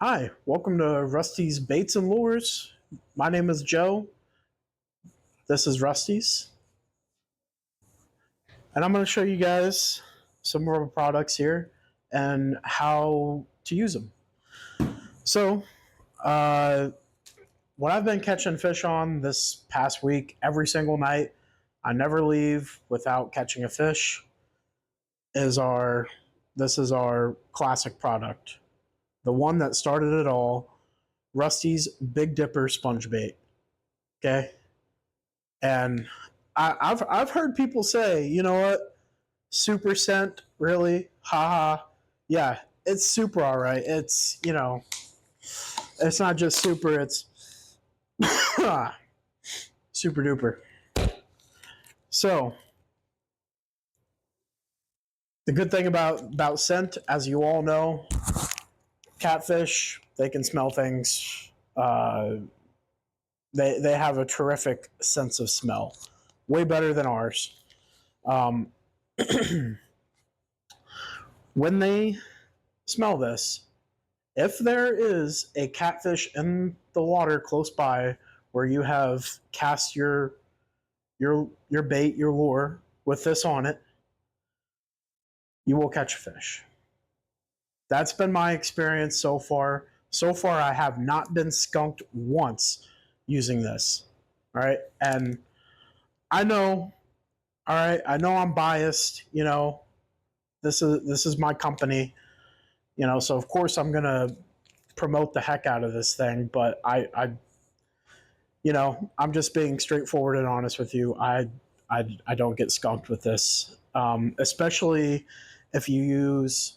Hi, welcome to Rusty's Baits and Lures. My name is Joe. This is Rusty's, and I'm going to show you guys some of our products here and how to use them. So, uh, what I've been catching fish on this past week, every single night, I never leave without catching a fish. Is our This is our classic product, the one that started it all, Rusty's Big Dipper sponge bait. Okay, and I've heard people say, you know what, super scent, really, haha, yeah, it's super all right. It's it's not just super, it's super duper. So the good thing about scent, as you all know, catfish, they can smell things. They have a terrific sense of smell, way better than ours. Um, when they smell this, if there is a catfish in the water close by where you have cast your bait, your lure with this on it, you will catch a fish. That's been my experience so far. So far, I have not been skunked once using this. All right, and I know. All right, I know I'm biased. This is my company. So of course I'm gonna promote the heck out of this thing. But I'm just being straightforward and honest with you. I don't get skunked with this, especially if you use.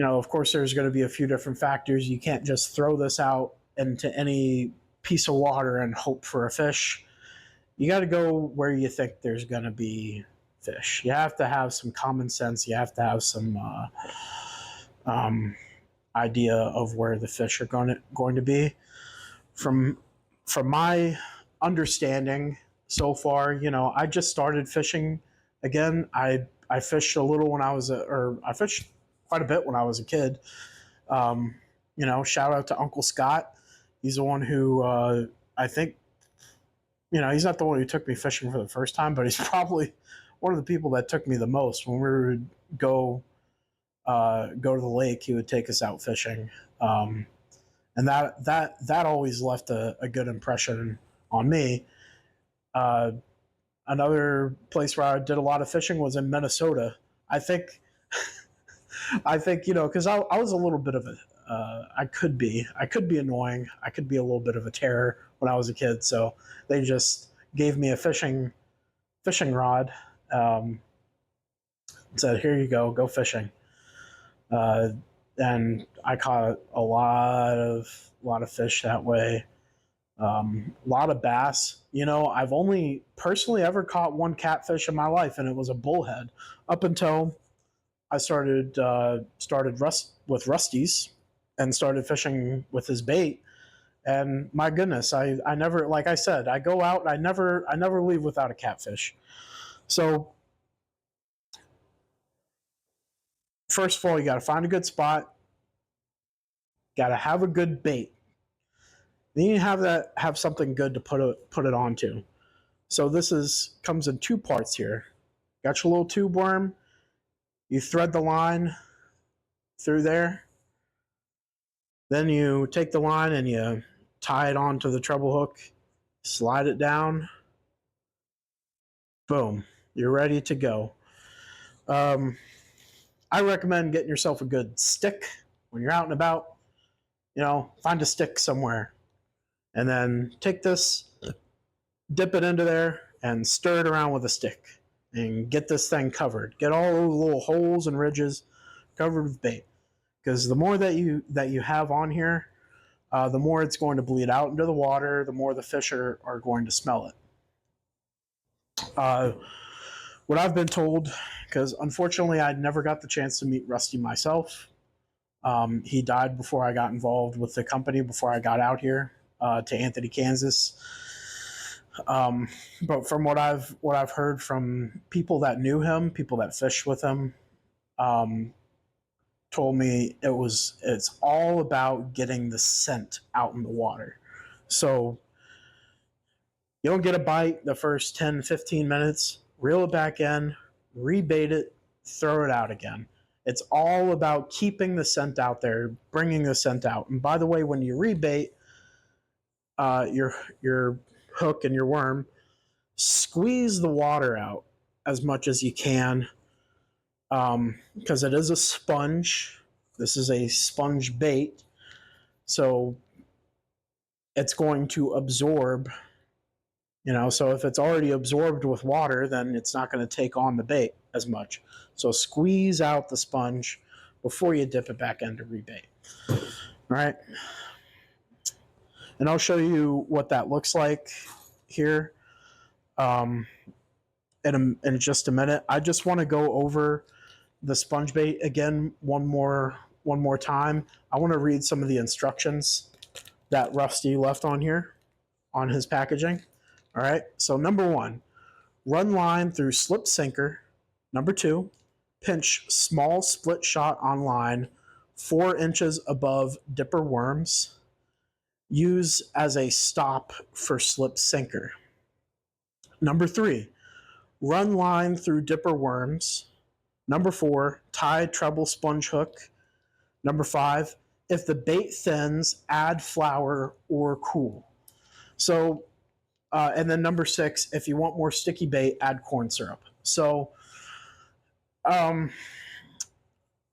Of course, there's going to be a few different factors. You can't just throw this out into any piece of water and hope for a fish. You got to go where you think there's going to be fish. You have to have some common sense. You have to have some um, idea of where the fish are going to be. From from my understanding so far, I just started fishing again. I fished a little when or I fished quite a bit when I was a kid. Shout out to Uncle Scott. He's the one who I think he's not the one who took me fishing for the first time, but he's probably one of the people that took me the most when we would go to the lake. He would take us out fishing. And that always left a good impression on me. Uh, Another place where I did a lot of fishing was in Minnesota. I think because I was a little bit of a I could be annoying. I could be a little bit of a terror when I was a kid. So they just gave me a fishing rod. Um, Said, "Here you go fishing." Uh, and I caught a lot of fish that way. A lot of bass. I've only personally ever caught one catfish in my life, and it was a bullhead. Up until I started with Rusty's and started fishing with his bait. And my goodness, I never, like I said, I go out and I never leave without a catfish. So first of all, you got to find a good spot. Got to have a good bait. Then you have something good to put it onto. So this is comes in two parts here. Got your little tube worm. You thread the line through there. Then you take the line and you tie it onto the treble hook, slide it down. Boom. You're ready to go. Um, I recommend getting yourself a good stick when you're out and about. Find a stick somewhere. And then take this, dip it into there, and stir it around with a stick. And get this thing covered. Get all those little holes and ridges covered with bait. Because the more that you have on here, the more it's going to bleed out into the water, the more the fish are going to smell it. Uh, what I've been told, because unfortunately I never got the chance to meet Rusty myself. He died before I got involved with the company, before I got out here to Anthony, Kansas. But from what I've heard from people that knew him, people that fished with him, um, told me it's all about getting the scent out in the water. So you don't get a bite the first 10, 15 minutes, reel it back in, rebait it, throw it out again. It's all about keeping the scent out there, bringing the scent out. And by the way, when you rebait your hook and your worm, squeeze the water out as much as you can, because it is a sponge. This is a sponge bait, so it's going to absorb. So if it's already absorbed with water, then it's not going to take on the bait as much. So squeeze out the sponge before you dip it back into rebait. All right. And I'll show you what that looks like here in just a minute. I just want to go over the sponge bait again one more time. I want to read some of the instructions that Rusty left on here on his packaging. All right. So number 1, run line through slip sinker. Number 2, pinch small split shot on line 4 inches above dipper worms. Use as a stop for slip sinker. Number 3, run line through dipper worms. Number 4, tie treble sponge hook. Number 5, if the bait thins, add flour or cool. So, and then number 6, if you want more sticky bait, add corn syrup. So, the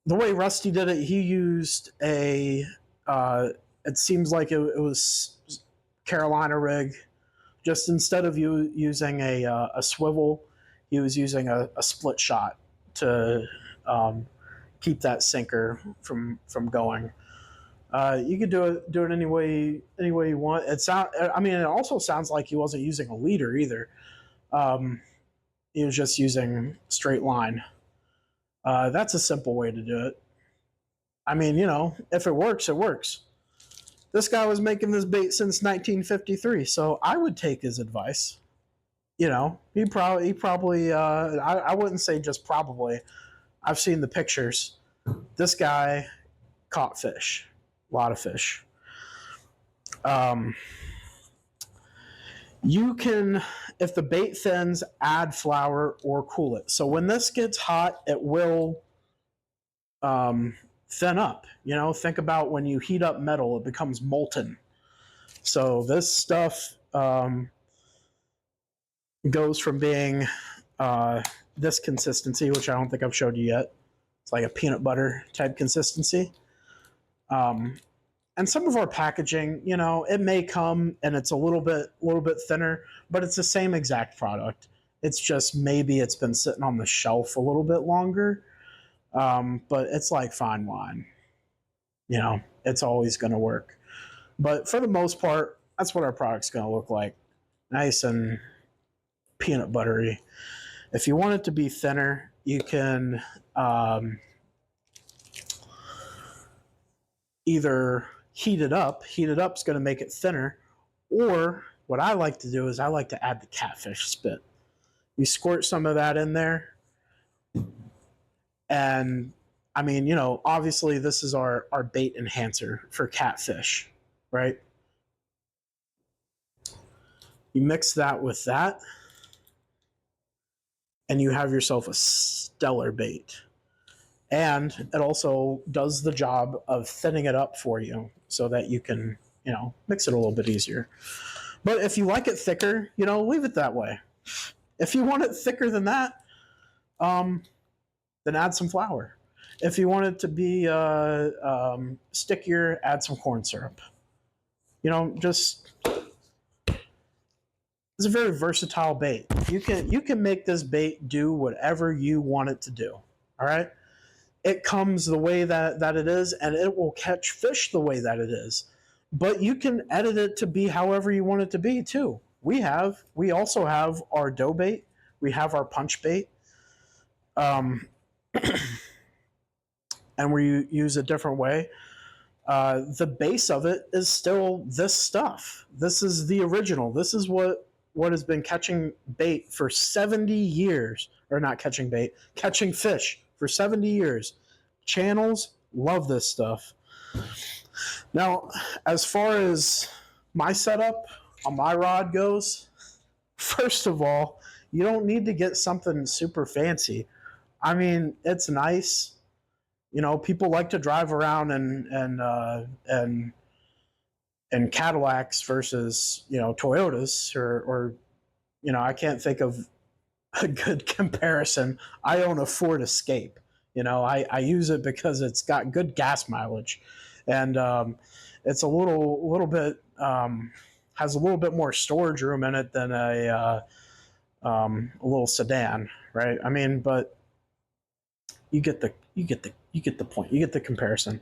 way Rusty did it, he used it seems like it was Carolina rig. Just instead of using a swivel, he was using a split shot to keep that sinker from going. You could do it any way you want. It also sounds like he wasn't using a leader either. He was just using straight line. That's a simple way to do it. If it works, it works. This guy was making this bait since 1953, so I would take his advice. He probably. I wouldn't say just probably. I've seen the pictures. This guy caught fish, a lot of fish. You can, if the bait thins, add flour or cool it. So when this gets hot, it will thin up. Think about when you heat up metal, it becomes molten. So this stuff goes from being this consistency, which I don't think I've showed you yet. It's like a peanut butter type consistency. And some of our packaging, it may come and it's a little bit thinner, but it's the same exact product. It's just maybe it's been sitting on the shelf a little bit longer. But it's like fine wine. It's always going to work. But for the most part, that's what our product's going to look like. Nice and peanut buttery. If you want it to be thinner, you can either heat it up. Heat it up is going to make it thinner. Or what I like to do is I like to add the catfish spit. You squirt some of that in there. And obviously this is our bait enhancer for catfish, right? You mix that with that, and you have yourself a stellar bait. And it also does the job of thinning it up for you so that you can, mix it a little bit easier. But if you like it thicker, leave it that way. If you want it thicker than that, then add some flour. If you want it to be stickier, add some corn syrup. It's a very versatile bait. You can make this bait do whatever you want it to do. All right? It comes the way that it is, and it will catch fish the way that it is. But you can edit it to be however you want it to be too. We also have our dough bait. We have our punch bait. And we use a different way. The base of it is still this stuff. This is the original. This is what has been catching bait for 70 years. Or not catching bait, catching fish for 70 years. Channels, Love this stuff. Now, as far as my setup on my rod goes, first of all, you don't need to get something super fancy. I mean, it's nice. You know, people like to drive around and Cadillacs versus, you know, Toyotas, or you know, I can't think of a good comparison. I own a Ford Escape. You know, I use it because it's got good gas mileage, and it's a little bit has a little bit more storage room in it than a little sedan, right? I mean, but you get the point. You get the comparison.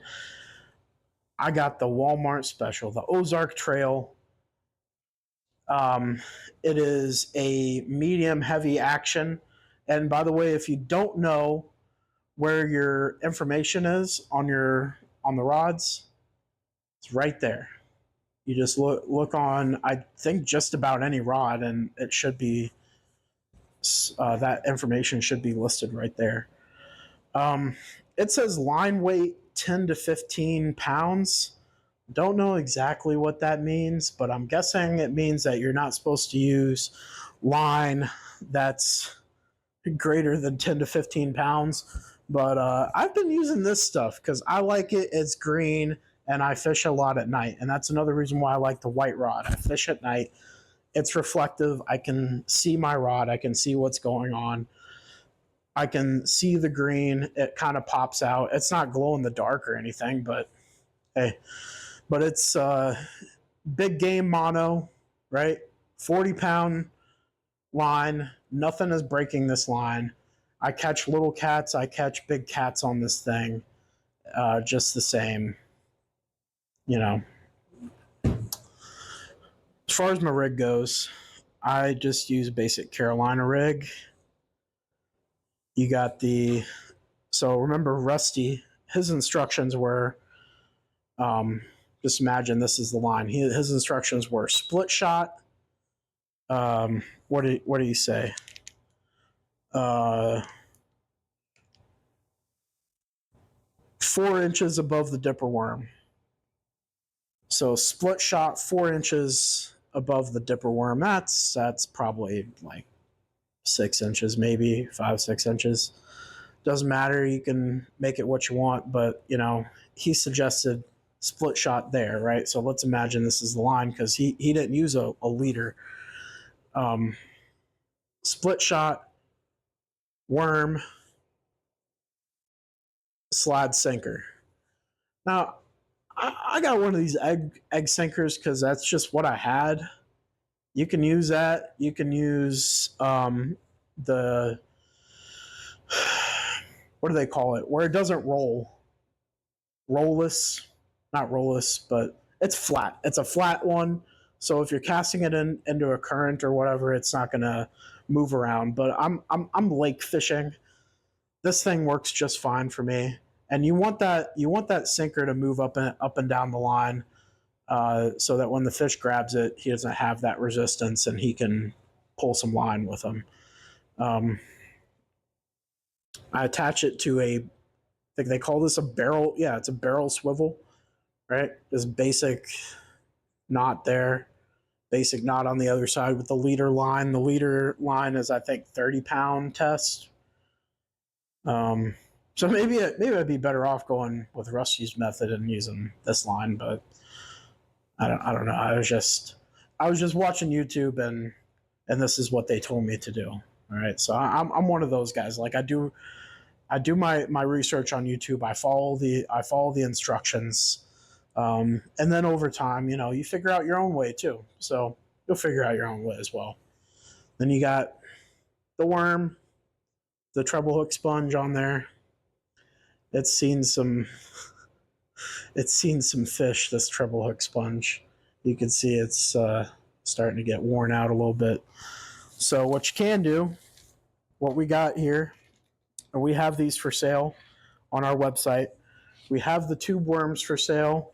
I got the Walmart special, the Ozark Trail. Um, it is a medium heavy action. And by the way, if you don't know where your information is on the rods, it's right there. You just look on, I think, just about any rod, and it should be that information should be listed right there. Um, it says line weight 10 to 15 pounds. Don't know exactly what that means, but I'm guessing it means that you're not supposed to use line that's greater than 10 to 15 pounds. But I've been using this stuff because I like it. It's green, and I fish a lot at night. And that's another reason why I like the white rod. I fish at night. It's reflective. I can see my rod. I can see what's going on. I can see the green. It kind of pops out. It's not glow in the dark or anything, but hey, but it's big game mono, right? 40-pound line. Nothing is breaking this line. I catch little cats. I catch big cats on this thing. Just the same, you know. As far as my rig goes, I just use basic Carolina rig. You got so remember Rusty, his instructions were, just imagine this is the line. His instructions were split shot. What do you say? 4 inches above the dipper worm. So split shot 4 inches above the dipper worm. That's probably like 6 inches, maybe 5-6 inches. Doesn't matter. You can make it what you want, but you know, he suggested split shot there, right? So let's imagine this is the line because he didn't use a leader. Split shot, worm, slide sinker. Now, I got one of these egg sinkers because that's just what I had. You can use that. You can use the what do they call it? Where it doesn't roll. Rollless, not rollless, but it's flat. It's a flat one. So if you're casting it into a current or whatever, it's not gonna move around. But I'm lake fishing. This thing works just fine for me. And you want that sinker to move up and down the line, so that when the fish grabs it, he doesn't have that resistance and he can pull some line with him. I attach it to I think they call this a barrel. Yeah, it's a barrel swivel, right? This basic knot there, basic knot on the other side with the leader line. The leader line is, I think, 30-pound test. So maybe I'd be better off going with Rusty's method and using this line, but I don't know. I was just watching YouTube, and this is what they told me to do. All right, so I'm one of those guys. Like I do my research on YouTube. I follow the instructions, and then over time, you know, you figure out your own way too. So you'll figure out your own way as well. Then you got the worm, the treble hook sponge on there. It's seen some fish. This treble hook sponge, you can see it's starting to get worn out a little bit. So what you can do, what we got here, and we have these for sale on our website. We have the tube worms for sale.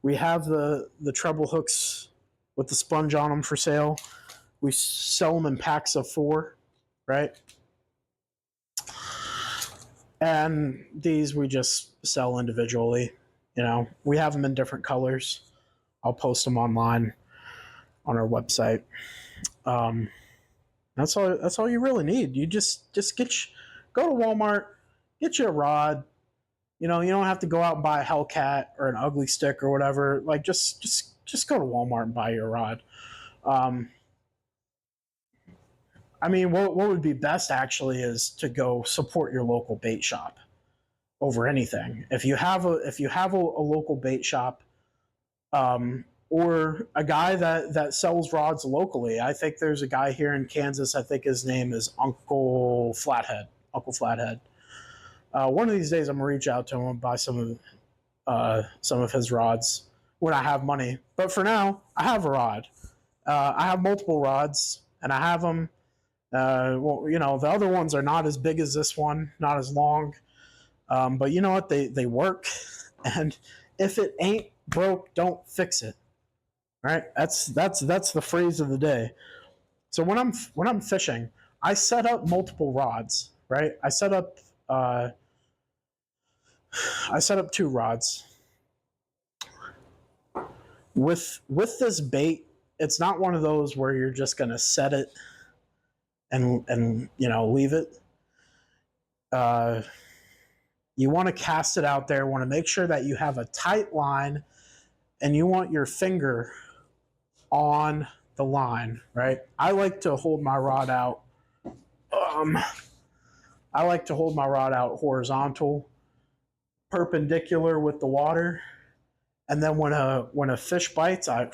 We have the treble hooks with the sponge on them for sale. We sell them in packs of 4, right? And these we just sell individually. We have them in different colors. I'll post them online on our website. Um, that's all. That's all you really need. You just go to Walmart, get you a rod. You don't have to go out and buy a Hellcat or an Ugly Stick or whatever. Like just go to Walmart and buy your rod. Um, I mean, what would be best actually is to go support your local bait shop over anything. If you have a local bait shop, or a guy that sells rods locally. I think there's a guy here in Kansas. I think his name is Uncle Flathead. Uncle Flathead. One of these days, I'm gonna reach out to him and buy some of his rods when I have money. But for now, I have a rod. I have multiple rods, and I have them. The other ones are not as big as this one, not as long. But you know what? They work, and if it ain't broke, don't fix it. Right? That's the phrase of the day. So when I'm fishing, I set up multiple rods. Right? I set up two rods with this bait. It's not one of those where you're just gonna set it and leave it. Uh, you want to cast it out there. Want to make sure that you have a tight line, and you want your finger on the line, right? I like to hold my rod out. Um, I like to hold my rod out horizontal, perpendicular with the water, and then when a fish bites, I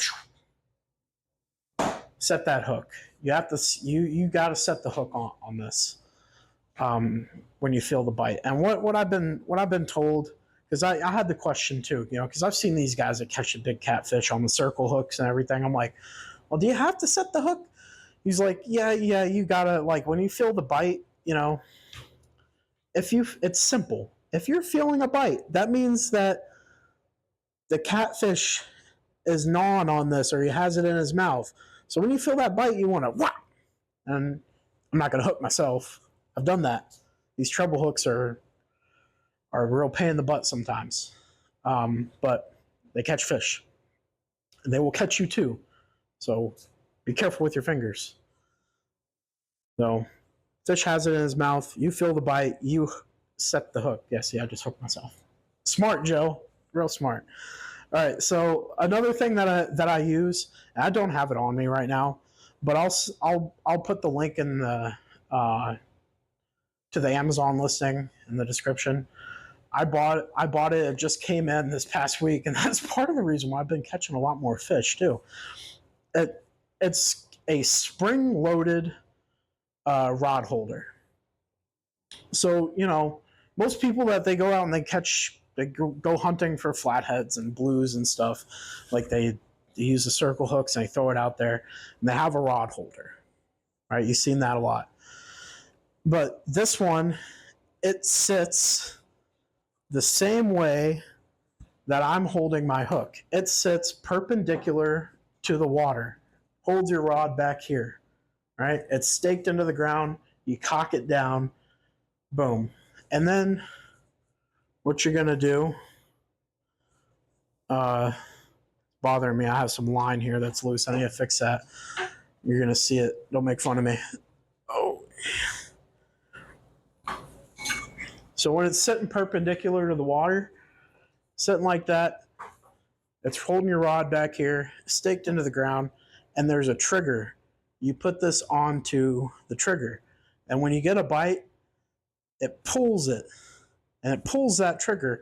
set that hook. You got to set the hook on this when you feel the bite. And what I've been told, because I had the question too, because I've seen these guys that catch a big catfish on the circle hooks and everything. I'm like, well, do you have to set the hook? He's like, yeah, you gotta, like, when you feel the bite, it's simple. If you're feeling a bite, that means that the catfish is gnawing on this, or he has it in his mouth. So when you feel that bite, you want to whap. And I'm not going to hook myself. I've done that. These treble hooks are a real pain in the butt sometimes, but they catch fish, and they will catch you too. So be careful with your fingers. So fish has it in his mouth. You feel the bite. You set the hook. Yes, yeah, I just hooked myself. Smart, Joe. Real smart. All right. So another thing that I use, and I don't have it on me right now, but I'll put the link in the to the Amazon listing in the description. I bought it. It just came in this past week, and that's part of the reason why I've been catching a lot more fish too. It's a spring-loaded rod holder. So most people that they go out and they go hunting for flatheads and blues and stuff, like they use the circle hooks and they throw it out there, and they have a rod holder. Right? You've seen that a lot. But this one, it sits the same way that I'm holding my hook. It sits perpendicular to the water. Hold your rod back here. Right? It's staked into the ground. You cock it down. Boom. And then what you're going to do, bothering me. I have some line here that's loose. I need to fix that. You're going to see it. Don't make fun of me. Oh. So when it's sitting perpendicular to the water, sitting like that, it's holding your rod back here, staked into the ground, and there's a trigger. You put this onto the trigger, and when you get a bite, it pulls it, and it pulls that trigger.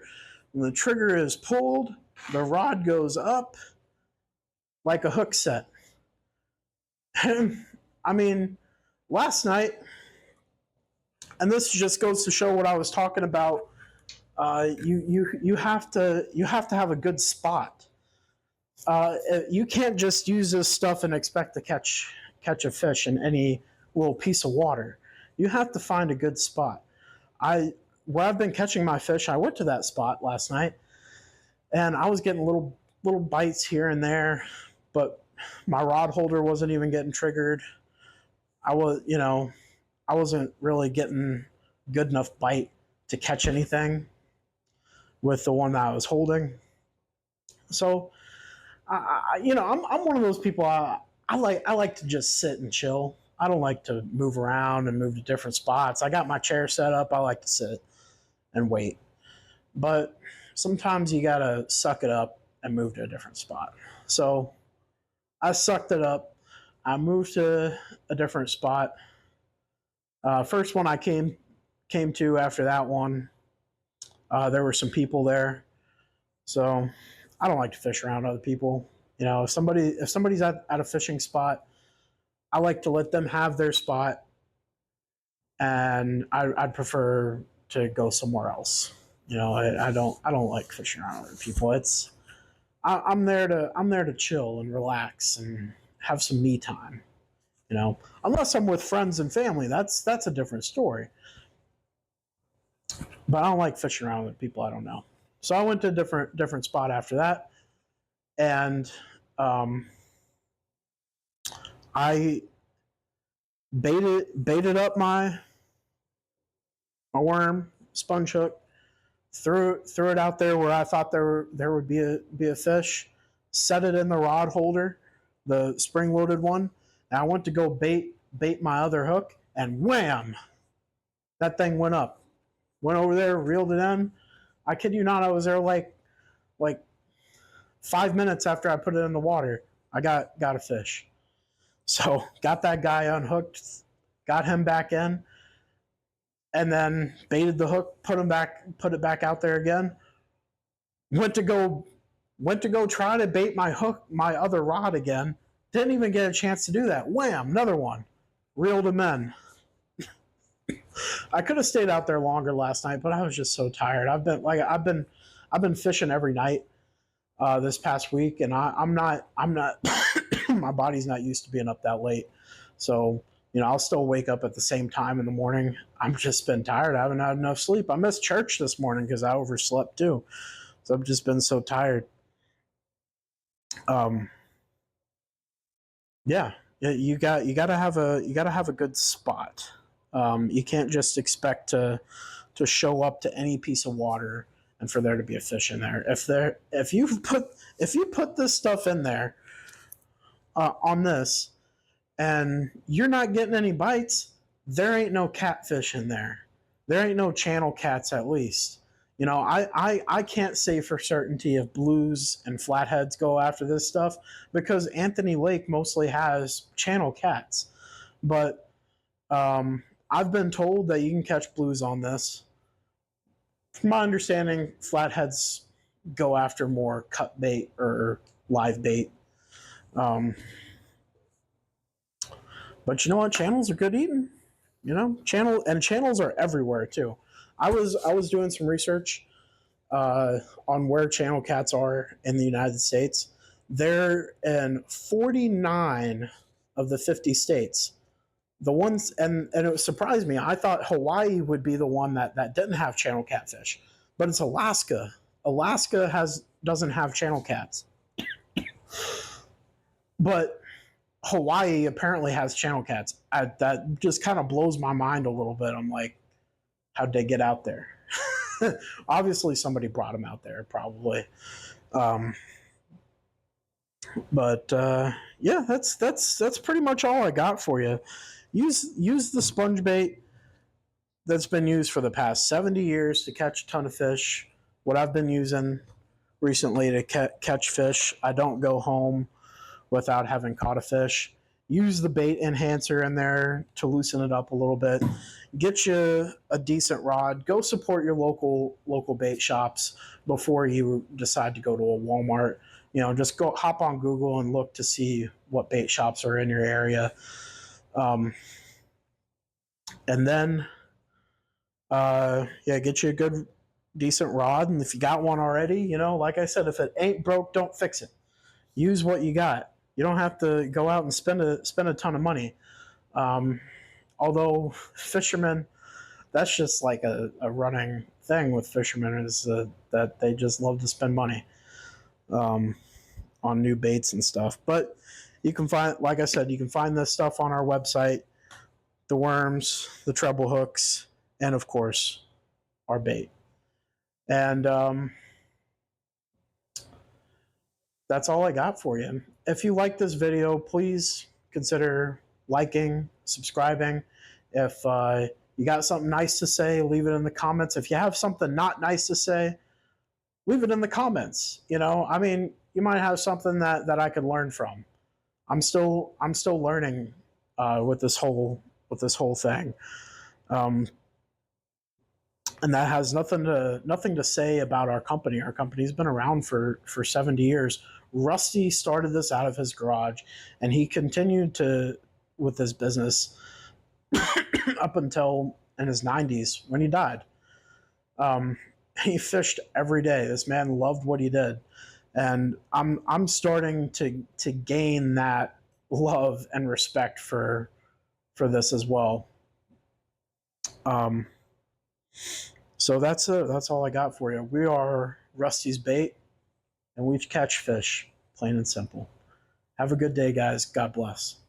When the trigger is pulled, the rod goes up like a hook set. And I mean, last night, and this just goes to show what I was talking about. You have to have a good spot. You can't just use this stuff and expect to catch a fish in any little piece of water. You have to find a good spot. Where I've been catching my fish, I went to that spot last night, and I was getting little bites here and there, but my rod holder wasn't even getting triggered. I wasn't really getting good enough bite to catch anything with the one that I was holding. So, I'm one of those people. I like to just sit and chill. I don't like to move around and move to different spots. I got my chair set up. I like to sit and wait. But sometimes you gotta suck it up and move to a different spot. So I sucked it up. I moved to a different spot. First one I came to after that one, there were some people there. So I don't like to fish around other people. If somebody's at a fishing spot, I like to let them have their spot, and I'd prefer to go somewhere else. I don't like fishing around other people. I'm there to chill and relax and have some me time. Unless I'm with friends and family, that's a different story. But I don't like fishing around with people I don't know. So I went to a different spot after that, and um, I baited up my worm sponge hook, threw it out there where I thought there would be a fish, set it in the rod holder, the spring loaded one. And I went to go bait my other hook, and wham, that thing went up. Went over there, reeled it in. I kid you not, I was there like 5 minutes after I put it in the water. I got a fish. So got that guy unhooked, got him back in, and then baited the hook, put it back out there again. Went to go try to bait my other rod again. Didn't even get a chance to do that. Wham, another one. Reeled him in. I could have stayed out there longer last night, but I was just so tired. I've been fishing every night this past week, and I'm not my body's not used to being up that late. So I'll still wake up at the same time in the morning. I'm just been tired. I haven't had enough sleep. I missed church this morning because I overslept too. So I've just been so tired. Um, yeah, you gotta have a good spot. You can't just expect to show up to any piece of water and for there to be a fish in there. If you put this stuff in there on this, and you're not getting any bites, there ain't no catfish in there. There ain't no channel cats, at least. I can't say for certainty if blues and flatheads go after this stuff because Anthony Lake mostly has channel cats. But I've been told that you can catch blues on this. From my understanding, flatheads go after more cut bait or live bait. Um, but you know what? Channels are good eating. Channels are everywhere too. I was doing some research on where channel cats are in the United States. They're in 49 of the 50 states. The ones and it surprised me. I thought Hawaii would be the one that didn't have channel catfish, but it's Alaska. Alaska doesn't have channel cats, but Hawaii apparently has channel cats. That just kind of blows my mind a little bit. I'm like, how'd they get out there? Obviously, somebody brought them out there, probably. Um, but yeah, that's pretty much all I got for you. Use the sponge bait that's been used for the past 70 years to catch a ton of fish. What I've been using recently to catch fish, I don't go home without having caught a fish. Use the bait enhancer in there to loosen it up a little bit. Get you a decent rod. Go support your local bait shops before you decide to go to a Walmart. Just go hop on Google and look to see what bait shops are in your area. And then, get you a good, decent rod. And if you got one already, like I said, if it ain't broke, don't fix it. Use what you got. You don't have to go out and spend a ton of money. Although fishermen, that's just like a running thing with fishermen is that they just love to spend money on new baits and stuff. But you can find, like I said, you can find this stuff on our website, the worms, the treble hooks, and of course, our bait. And that's all I got for you. If you like this video, please consider liking, subscribing. If you got something nice to say, leave it in the comments. If you have something not nice to say, leave it in the comments. You know, I mean, you might have something that I could learn from. I'm still learning with this whole thing, and that has nothing to say about our company. Our company's been around for 70 years. Rusty started this out of his garage, and he continued to with this business up until in his 90s when he died. Um, he fished every day. This man loved what he did, and I'm starting to gain that love and respect for this as well. So that's all I got for you. We are Rusty's Bait, and we catch fish, plain and simple. Have a good day, guys. God bless.